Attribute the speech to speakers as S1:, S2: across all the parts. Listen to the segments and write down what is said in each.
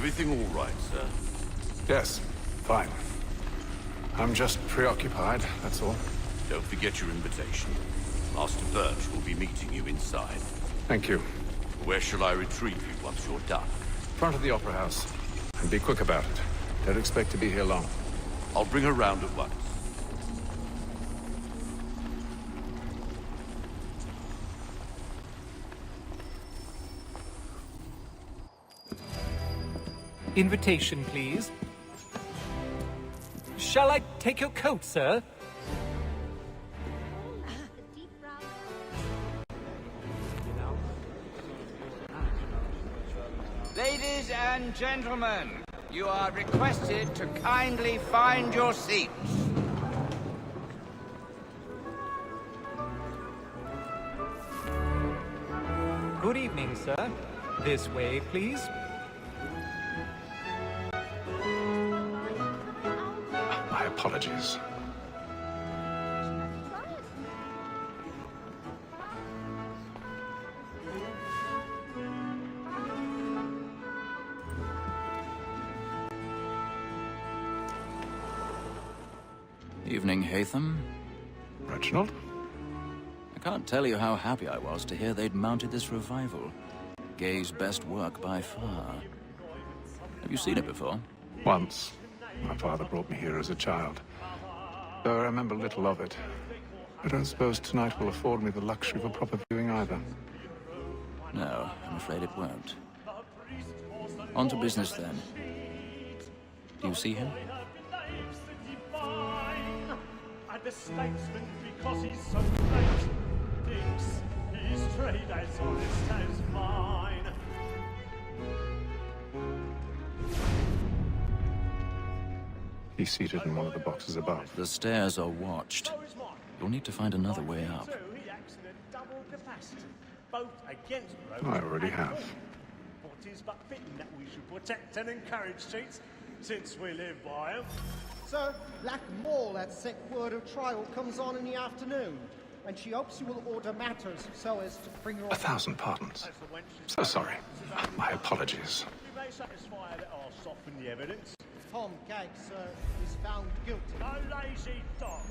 S1: Everything all right, sir?
S2: Yes, fine. I'm just preoccupied, that's all.
S1: Don't forget your invitation. Master Birch will be meeting you inside.
S2: Thank you.
S1: Where shall I retrieve you once you're done?
S2: Front of the Opera House. And be quick about it. Don't expect to be here long.
S1: I'll bring her round at once.
S3: Invitation, please. Shall I take your coat, sir?
S4: Ladies and gentlemen, you are requested to kindly find your seats.
S3: Good evening, sir. This way, please.
S2: My apologies.
S5: Evening, Hatham.
S2: Reginald?
S5: I can't tell you how happy I was to hear they'd mounted this revival. Gay's best work by far. Have you seen it before?
S2: Once. My father brought me here as a child. Though I remember little of it. I don't suppose tonight will afford me the luxury of a proper viewing either.
S5: No, I'm afraid it won't. On to business, then. Do you see him?
S6: The statesman, because he's so great, thinks his trade as honest as mine.
S2: He's seated in one of the boxes above.
S5: The stairs are watched. You'll need to find another way up.
S6: He acts in a double capacity, both against
S2: I already have.
S6: But it is but fitting that we should protect and encourage cheats, since we live by them.
S7: Sir, Black Mall at set word of trial comes on in the afternoon, and she hopes you will order matters so as to bring her
S2: 1,000 pardons. So sorry. My apologies.
S6: We may satisfy that I'll soften the evidence.
S7: Tom Gag, sir, is found guilty.
S6: A lazy dog.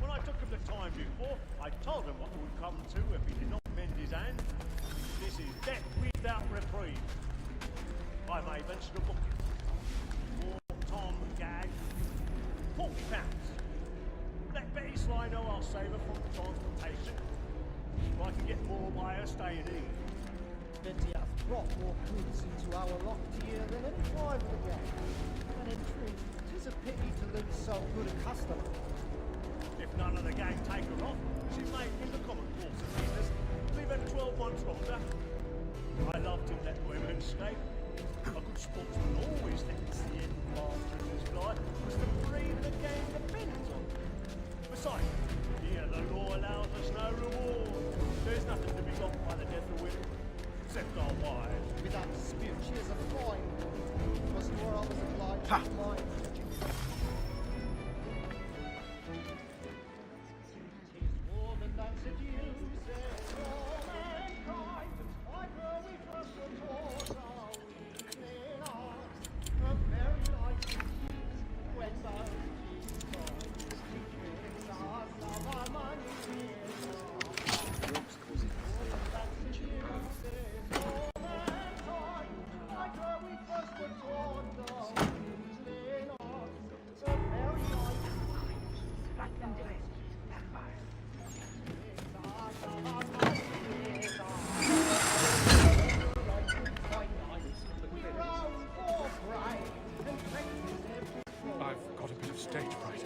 S6: When I took him the time before, I told him what would come to if he did not mend his hand. This is death without reprieve. I may mention a book. For Tom Gag. £40. Let Betty Sly know I'll save her from transportation. If I can get more by her staying in.
S7: Betty hath brought more goods into our loft here than any rival gang. And in truth, 'tis a pity to lose so good a customer.
S6: If none of the gang take her off, she may, in the common course of business, leave her 12 months longer. I love to let women escape. A good sportsman always lets the end master in his fly, because the breed of the game depends on it. Besides, here the law allows us no reward. There's nothing to be got by the death of women, except our wives.
S7: Without dispute, she is a fine woman. Was nor I was obliged to mine. Tis more than that seduces all mankind. I grow we first adore our weakling arms. A very light when the
S2: I've got a bit of stage fright.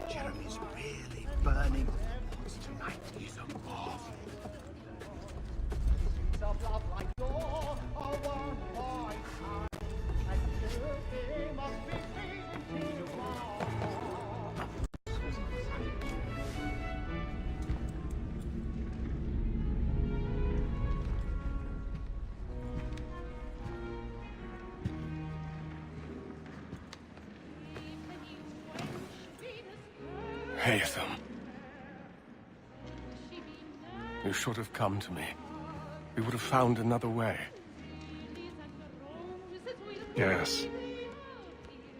S8: Jeremy's really burning. Tonight is a off.
S9: Haytham. You should have come to me. We would have found another way.
S2: Yes.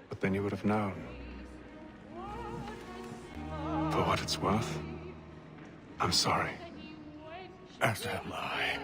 S2: But then you would have known. For what it's worth, I'm sorry.
S9: As am I.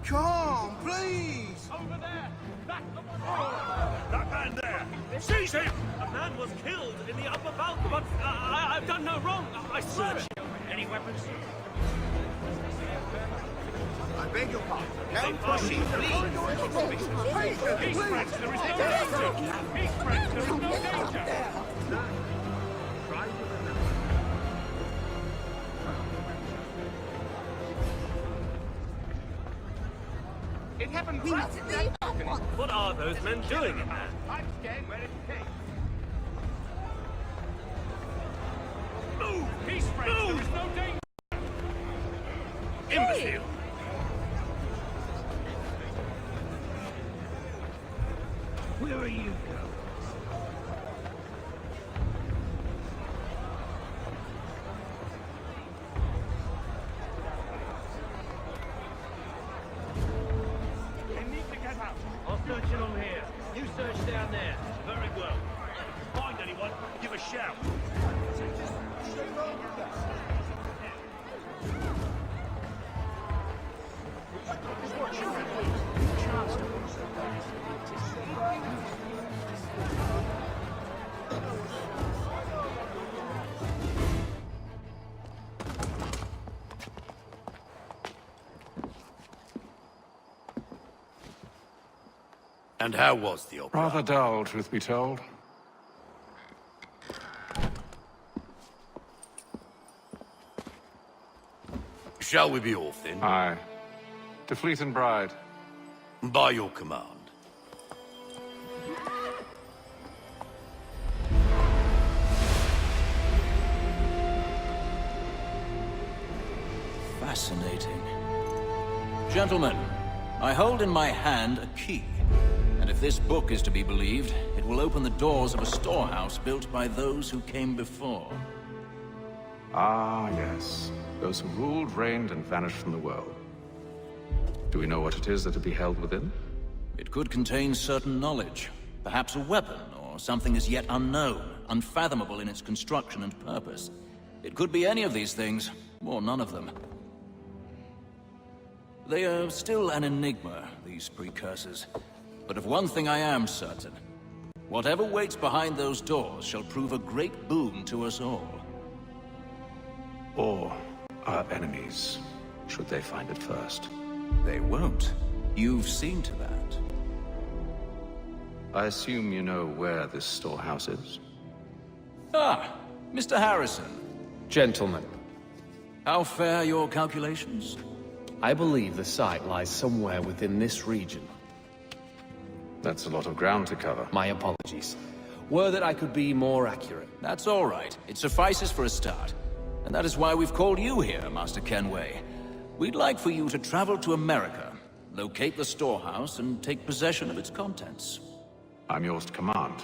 S8: Come, please!
S6: Over there! That man there! Seize him! A man was killed in the upper balcony. But I've done no wrong. I swear it. Any weapons?
S8: I beg your pardon. No pushing, please!
S6: Peace, friends, there is no danger! Peace, friends, there is no danger!
S4: It happened right in that balcony.
S6: What are those men doing in there?
S4: I'm staying where it came.
S6: Move! Peace, friends, there is no danger! Imbecile! Where are you going? They need to get out. I'll search along here. You search down there. Very well. Find anyone, give a shout.
S1: And how was the opera?
S2: Rather dull, truth be told.
S1: Shall we be off then?
S2: Aye. To Fleet and Bride.
S1: By your command.
S5: Fascinating. Gentlemen, I hold in my hand a key. And if this book is to be believed, it will open the doors of a storehouse built by those who came before.
S2: Ah, yes. Those who ruled, reigned, and vanished from the world. Do we know what it is that to be held within?
S5: It could contain certain knowledge. Perhaps a weapon, or something as yet unknown, unfathomable in its construction and purpose. It could be any of these things, or none of them. They are still an enigma, these precursors. But of one thing I am certain. Whatever waits behind those doors shall prove a great boon to us all.
S2: Or our enemies, should they find it first.
S5: They won't. You've seen to that.
S2: I assume you know where this storehouse is?
S5: Ah, Mr. Harrison.
S10: Gentlemen,
S5: How fare your calculations?
S10: I believe the site lies somewhere within this region.
S2: That's a lot of ground to cover.
S10: My apologies. Were that I could be more accurate.
S5: That's all right. It suffices for a start. And that is why we've called you here, Master Kenway. We'd like for you to travel to America, locate the storehouse, and take possession of its contents.
S2: I'm yours to command,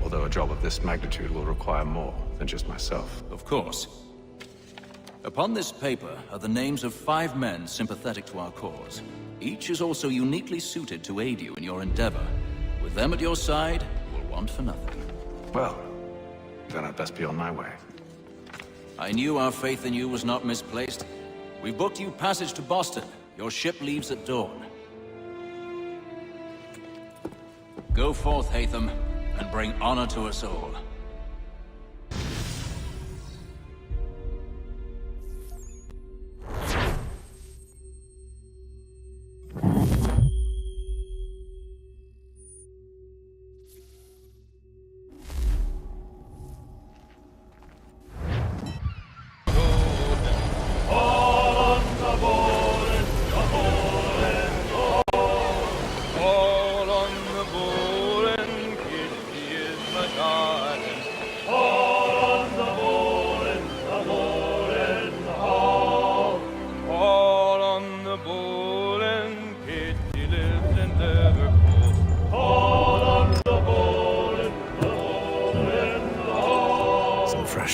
S2: although a job of this magnitude will require more than just myself.
S5: Of course. Upon this paper are the names of 5 men sympathetic to our cause. Each is also uniquely suited to aid you in your endeavor. With them at your side, you will want for nothing.
S2: Well, then I'd best be on my way.
S5: I knew our faith in you was not misplaced. We booked you passage to Boston. Your ship leaves at dawn. Go forth, Haytham, and bring honor to us all.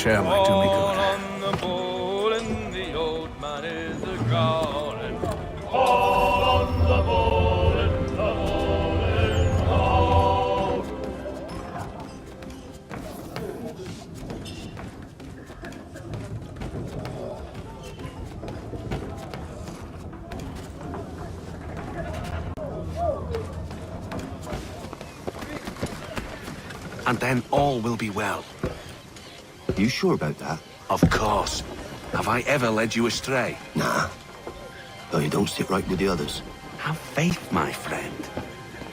S9: share might do me good.
S6: On the ball and the old man is a gone. All on the ball and the ball is gone.
S10: And then all will be well.
S8: You sure about that?
S10: Of course. Have I ever led you astray?
S8: Nah. Though you don't sit right with the others.
S10: Have faith, my friend.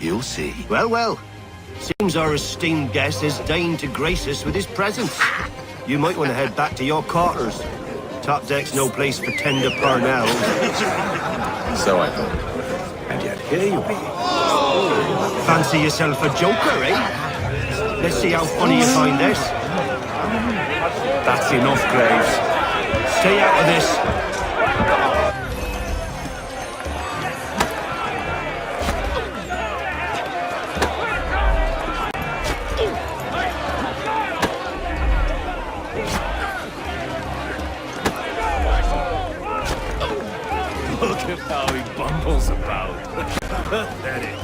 S10: You'll see.
S8: Well, well. Seems our esteemed guest has deigned to grace us with his presence. You might want to head back to your quarters. Top deck's no place for tender parnells.
S10: So I thought. And yet here you are.
S8: Fancy yourself a joker, eh? Let's see how funny you find this.
S10: That's enough, Graves.
S8: Stay out of this.
S9: Look at how he bumbles about. Pathetic.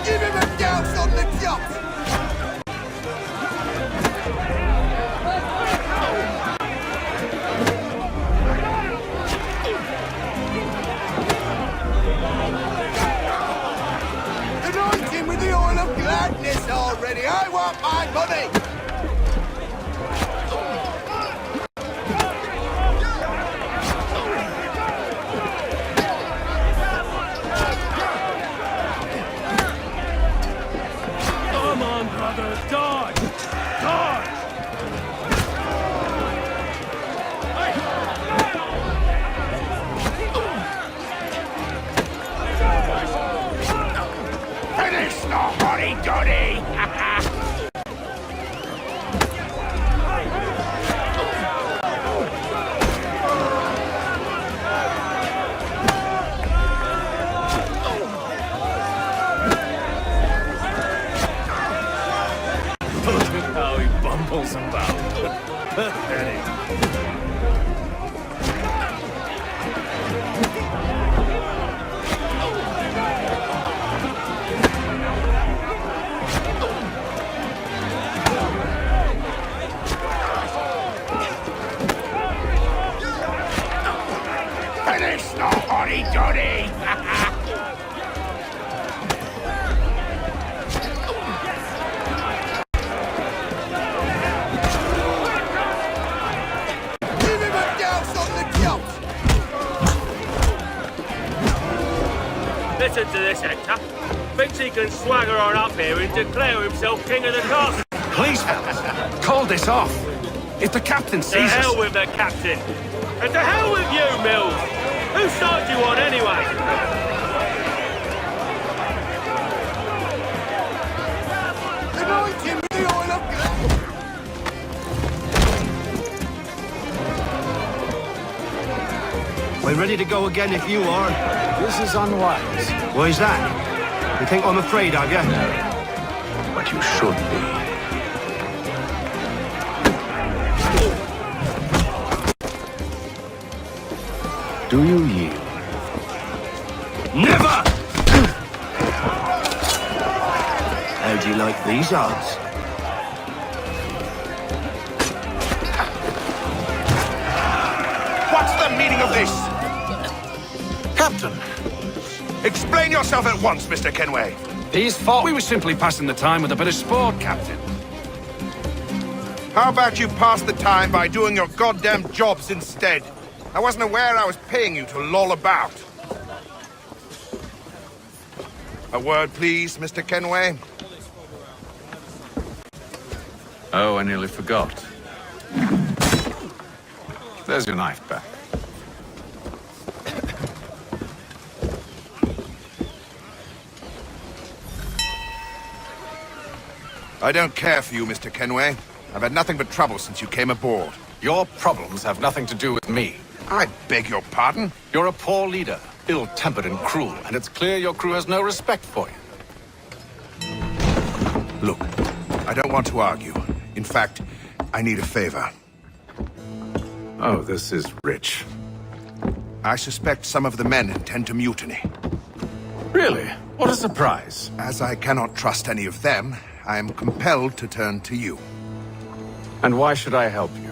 S8: Give him a douse on the jump! Anoint him with the oil of gladness already! I want my money!
S6: Come on, brother, dodge! Dodge!
S8: Finish the hotty-dotty!
S9: Look at how he bumbles about. Pathetic.
S8: Finish the hotty-dotty! Give him a douse on the jump!
S6: Listen to this, Hector. Thinks he can swagger on up here and declare himself king of the castle.
S10: Please, fellas. Call this off. If the captain
S6: To
S10: sees
S6: hell
S10: us...
S6: with the captain. And to hell with you, Mills. Whose side do you on anyway?
S8: Anoint him with the oil of gladness! We're ready to go again if you are.
S2: This is unwise,
S8: Why is that? You think I'm afraid of you?
S2: but you should be. Do you yield?
S8: Never! How do you like these odds?
S11: What's the meaning of this?
S10: Captain,
S11: Explain yourself at once, Mr. Kenway.
S10: these thought we were simply passing the time with a bit of sport, Captain.
S11: How about you pass the time by doing your goddamn jobs instead? I wasn't aware I was paying you to loll about. A word, please, Mr. Kenway.
S2: Oh, I nearly forgot. There's your knife back.
S11: I don't care for you, Mr. Kenway. I've had nothing but trouble since you came aboard.
S2: Your problems have nothing to do with me.
S11: I beg your pardon?
S2: You're a poor leader, ill-tempered and cruel, and it's clear your crew has no respect for you.
S11: Look, I don't want to argue. In fact, I need a favor.
S2: Oh, this is rich.
S11: I suspect some of the men intend to mutiny.
S2: Really? What a surprise.
S11: As I cannot trust any of them, I am compelled to turn to you.
S2: And why should I help you?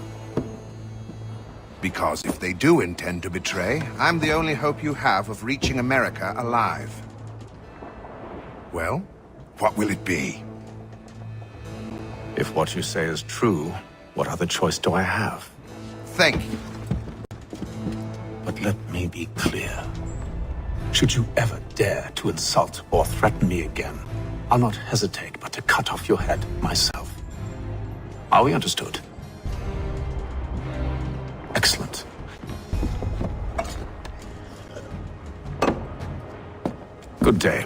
S11: Because if they do intend to betray, I'm the only hope you have of reaching America alive. Well, what will it be?
S2: If what you say is true, what other choice do I have?
S11: Thank you.
S2: But let me be clear. Should you ever dare to insult or threaten me again, I'll not hesitate but to cut off your head myself. Are we understood? Excellent. Good day.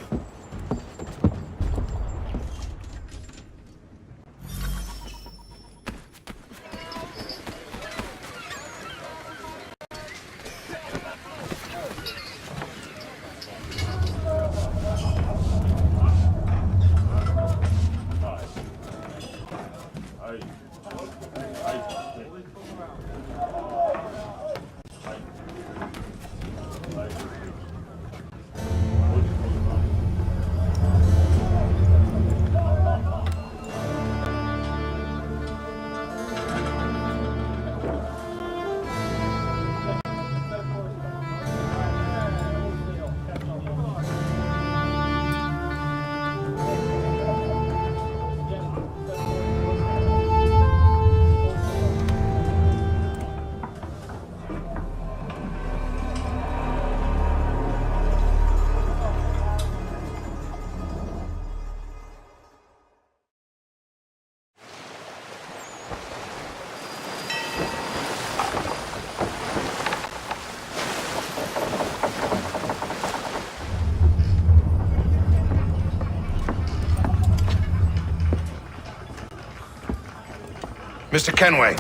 S11: Mr. Kenway.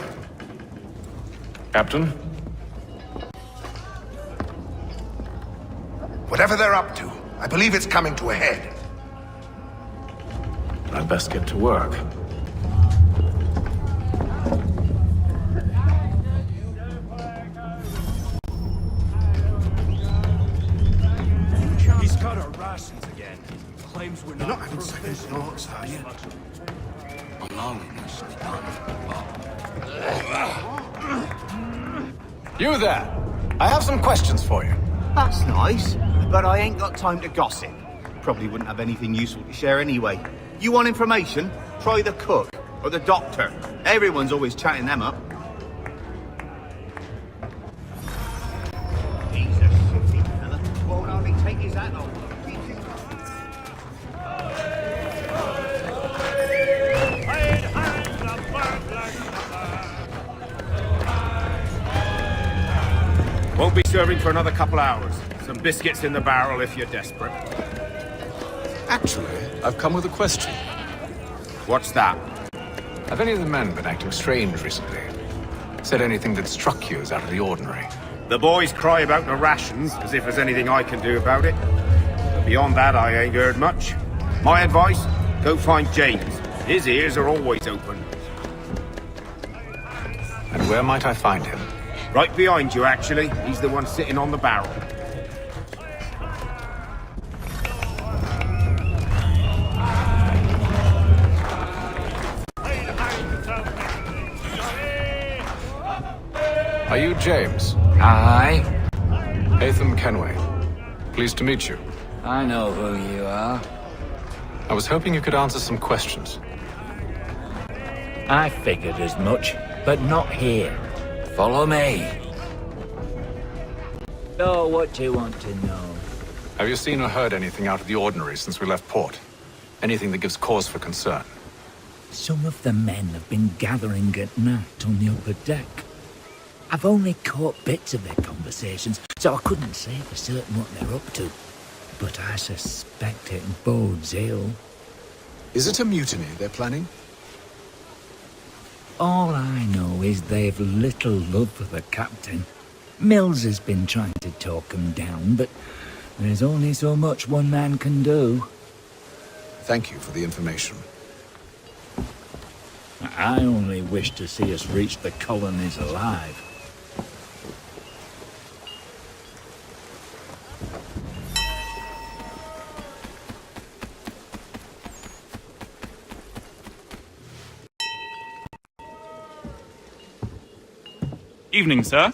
S2: Captain?
S11: Whatever they're up to, I believe it's coming to a head.
S2: I'd best get to work.
S6: He's cut our rations again. Claims we're not
S11: having second thoughts, are you?
S2: You there! I have some questions for you.
S12: That's nice, but I ain't got time to gossip. Probably wouldn't have anything useful to share anyway. You want information? Try the cook or the doctor. Everyone's always chatting them up. He's a shifty fella. Won't hardly take his hat off.
S11: Won't be serving for another couple hours. Some biscuits in the barrel if you're desperate.
S2: Actually, I've come with a question.
S11: What's that?
S2: Have any of the men been acting strange recently? Said anything that struck you as out of the ordinary?
S11: The boys cry about the rations, as if there's anything I can do about it. But beyond that, I ain't heard much. My advice, go find James. His ears are always open.
S2: And where might I find him?
S11: Right behind you, actually. He's the one sitting on the barrel.
S2: Are you James?
S13: Aye.
S2: Haytham Kenway. Pleased to meet you.
S13: I know who you are.
S2: I was hoping you could answer some questions.
S13: I figured as much, but not here. Follow me. So, what do you want to know?
S2: Have you seen or heard anything out of the ordinary since we left port? Anything that gives cause for concern?
S13: Some of the men have been gathering at night on the upper deck. I've only caught bits of their conversations, so I couldn't say for certain what they're up to. But I suspect it bodes ill.
S2: Is it a mutiny they're planning?
S13: All I know is they've little love for the captain. Mills has been trying to talk him down, but there's only so much one man can do.
S2: Thank you for the information.
S13: I only wish to see us reach the colonies alive.
S14: Evening, sir.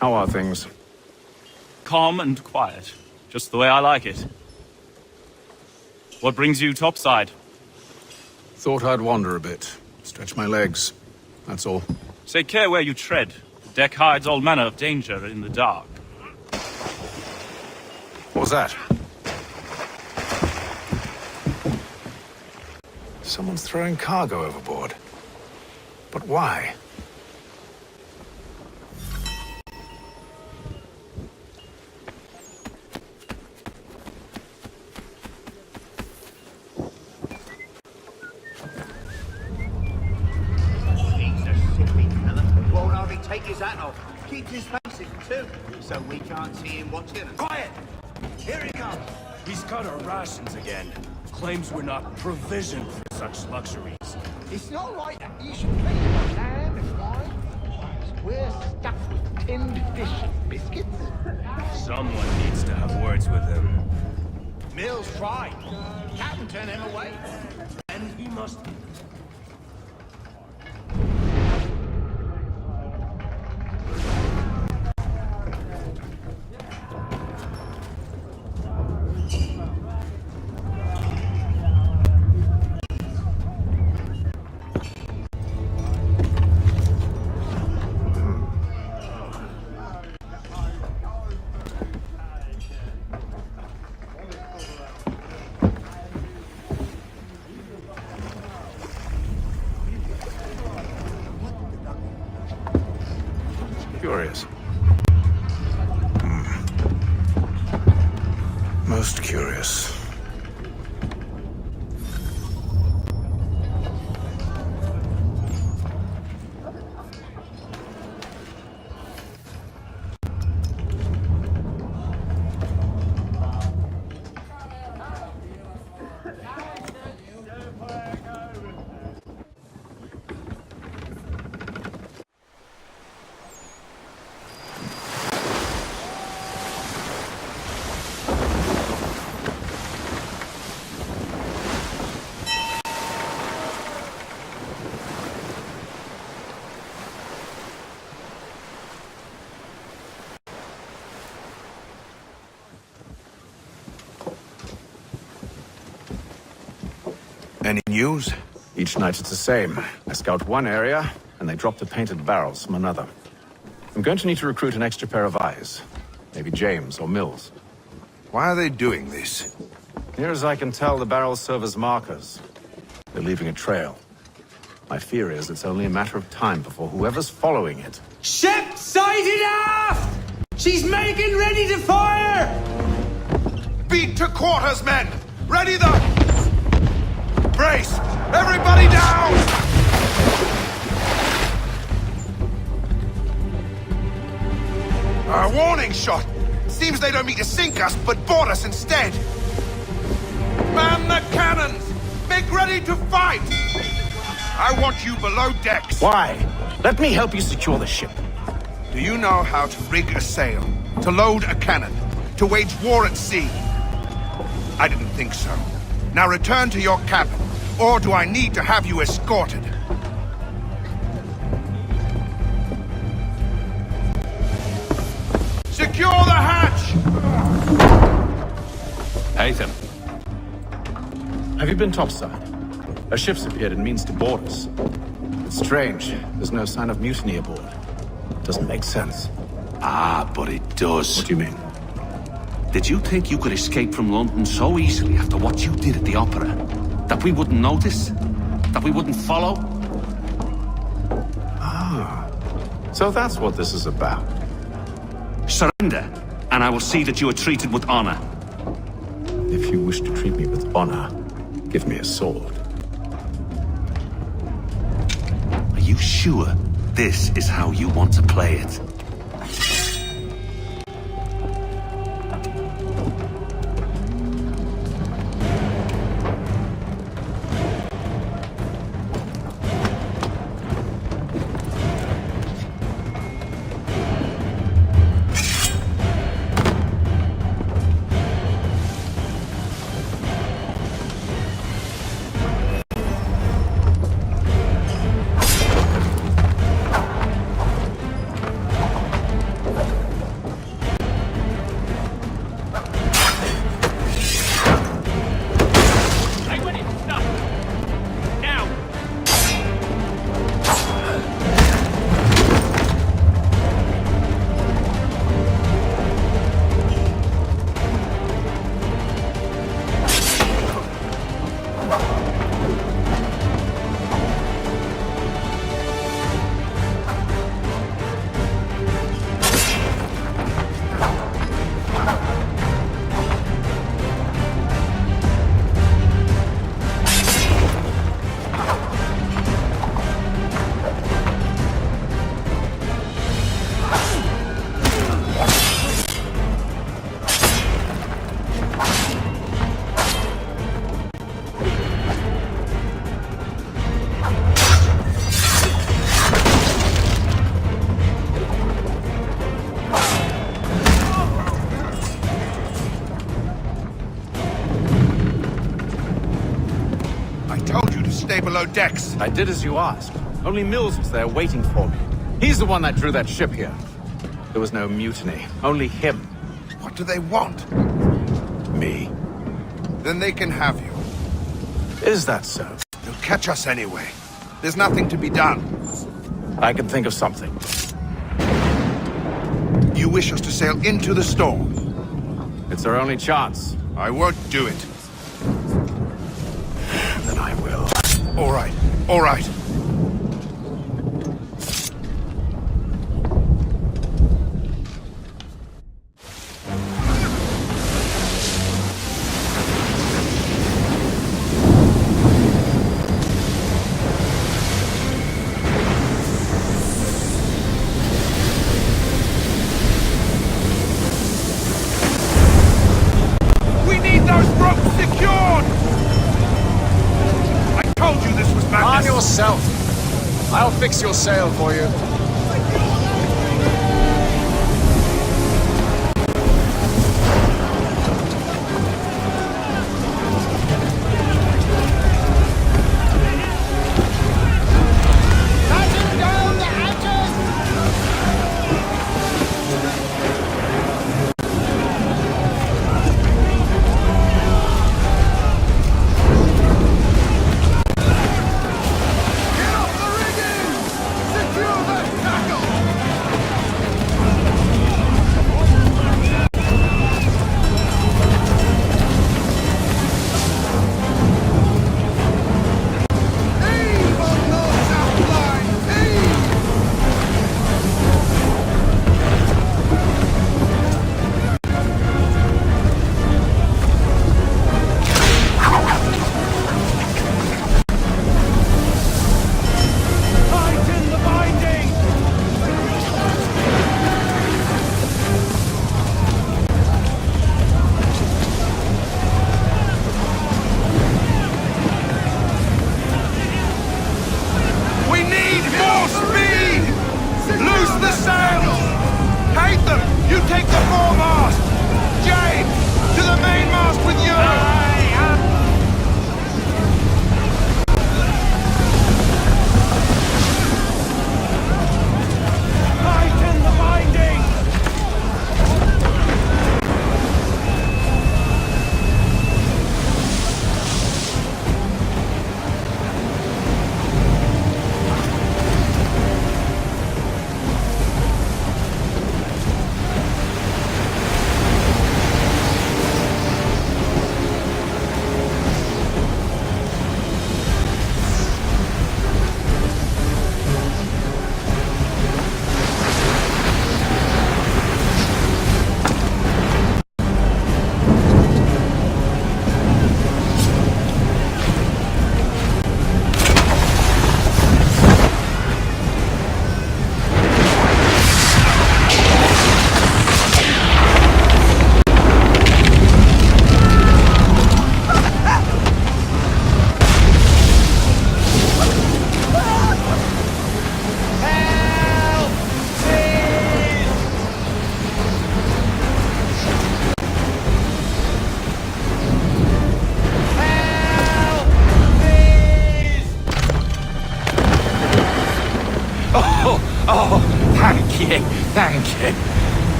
S2: How are things?
S14: Calm and quiet. Just the way I like it. What brings you topside?
S2: Thought I'd wander a bit. Stretch my legs. That's all.
S14: Take care where you tread. The deck hides all manner of danger in the dark.
S2: What was that? Someone's throwing cargo overboard. But why?
S12: Won't hardly take his hat off. Keeps his face hidden too, so we can't see him watching us.
S6: Quiet! Here he comes. He's cut our rations again. Claims we're not provisioned for such luxuries.
S7: It's not right that you should feed him on lamb and wine. We're stuffed with tinned fish and biscuits.
S6: Someone needs to have words with him.
S12: Mills tried. Captain turned him away.
S6: And he must...
S2: Curious. Most curious.
S10: Any news?
S2: Each night it's the same. I scout one area, and they drop the painted barrels from another. I'm going to need to recruit an extra pair of eyes. Maybe James or Mills.
S10: Why are they doing this?
S2: Near as I can tell, the barrels serve as markers. They're leaving a trail. My fear is it's only a matter of time before whoever's following it...
S15: Ship sighted aft! She's making ready to fire!
S10: Beat to quarters, men! Ready the... Brace! Everybody down! A warning shot! Seems they don't mean to sink us, but board us instead! Man the cannons! Make ready to fight! I want you below decks!
S2: Why? Let me help you secure the ship.
S10: Do you know how to rig a sail? To load a cannon? To wage war at sea? I didn't think so. Now return to your cabin. Or do I need to have you escorted? Secure the hatch!
S2: Haytham. Have you been topside? A ship's appeared and means to board us. It's strange. There's no sign of mutiny aboard. Doesn't make sense.
S1: Ah, but it does.
S2: What do you mean?
S1: Did you think you could escape from London so easily after what you did at the opera? That we wouldn't notice? That we wouldn't follow?
S2: Ah. So that's what this is about.
S1: Surrender, and I will see that you are treated with honor.
S2: If you wish to treat me with honor, give me a sword.
S1: Are you sure this is how you want to play it.
S10: Stay below decks.
S2: I did as you asked. Only Mills was there waiting for me. He's the one that drew that ship here. There was no mutiny. Only him.
S10: What do they want?
S2: Me.
S10: Then they can have you.
S2: Is that so?
S10: They'll catch us anyway. There's nothing to be done.
S2: I can think of something.
S10: You wish us to sail into the storm?
S2: It's our only chance.
S10: I won't do it.
S2: Then I will.
S10: All right. All right. We need those ropes secured! I told you this was madness.
S9: Arm yourself. I'll fix your sail for you.
S10: Secure the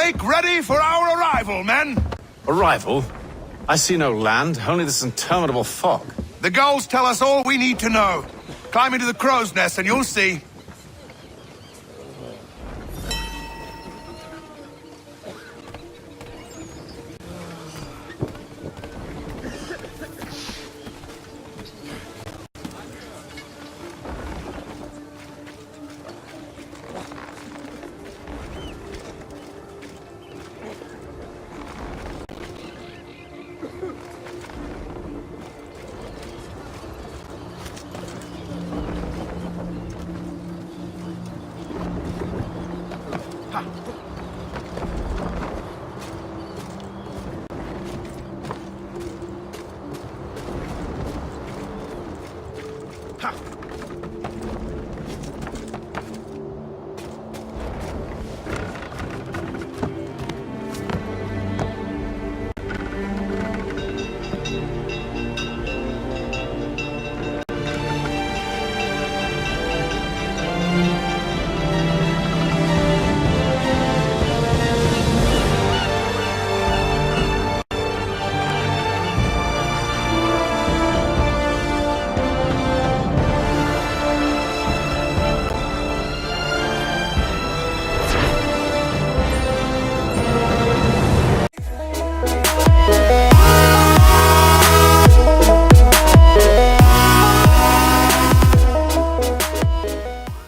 S10: Make ready for our arrival, men!
S2: Arrival? I see no land, only this interminable fog.
S10: The gulls tell us all we need to know. Climb into the crow's nest and you'll see.